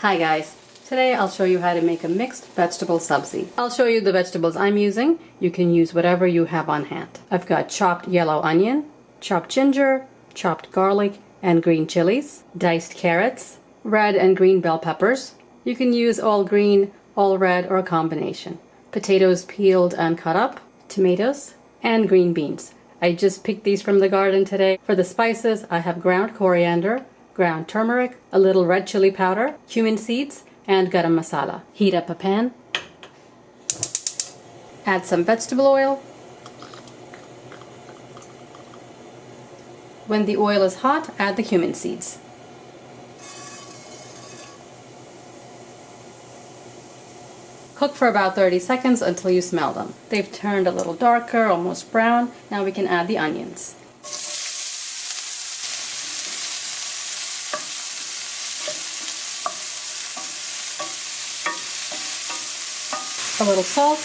Hi guys, today I'll show you how to make a mixed vegetable sabzi. I'll show you the vegetables I'm using. You can use whatever you have on hand. I've got chopped yellow onion, chopped ginger, chopped garlic and green chilies, diced carrots, red and green bell peppers. You can use all green, all red or a combination. Potatoes peeled and cut up, tomatoes, and green beans. I just picked these from the garden today. For the spices, I have ground coriander, ground turmeric, a little red chili powder, cumin seeds, and garam masala. Heat up a pan. Add some vegetable oil. When the oil is hot, add the cumin seeds. Cook for about 30 seconds until you smell them. They've turned a little darker, almost brown. Now we can add the onions. A little salt.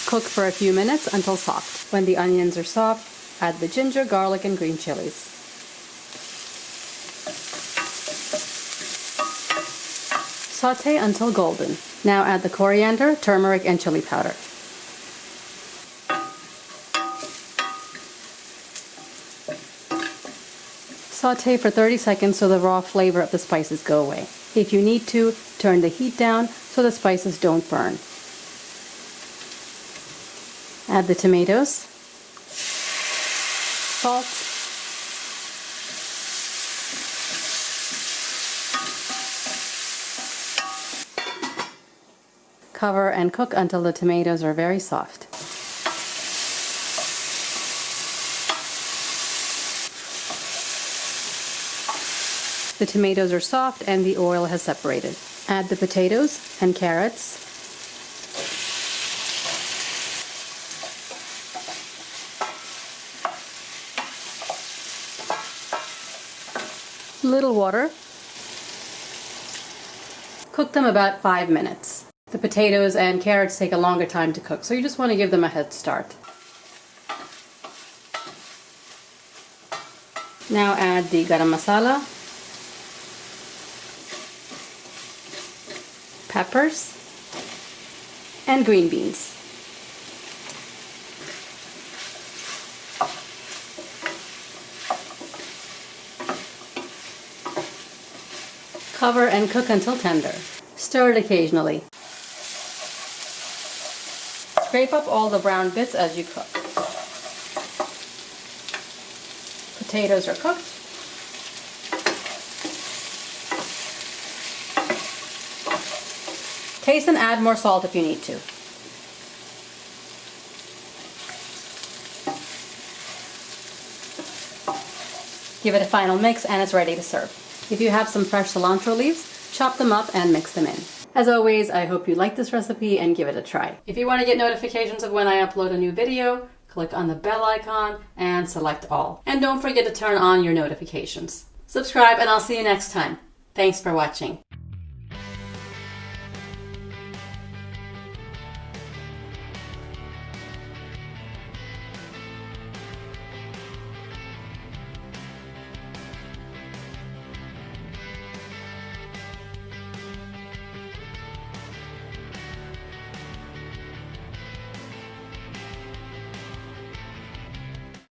Cook for a few minutes until soft. When the onions are soft, add the ginger, garlic, and green chilies. Sauté until golden. Now add the coriander, turmeric, and chili powder. Sauté for 30 seconds so the raw flavor of the spices go away. If you need to, turn the heat down so the spices don't burn. Add the tomatoes, salt, cover and cook until the tomatoes are very soft. The tomatoes are soft and the oil has separated. Add the potatoes and carrots. Little water. Cook them about 5 minutes. The potatoes and carrots take a longer time to cook, so you just want to give them a head start. Now add the garam masala, peppers, and green beans. Cover and cook until tender. Stir it occasionally. Scrape up all the brown bits as you cook. Potatoes are cooked. Taste and add more salt if you need to. Give it a final mix and it's ready to serve. If you have some fresh cilantro leaves, chop them up and mix them in. As always, I hope you like this recipe and give it a try. If you want to get notifications of when I upload a new video, click on the bell icon and select all. And don't forget to turn on your notifications. Subscribe and I'll see you next time. Thanks for watching.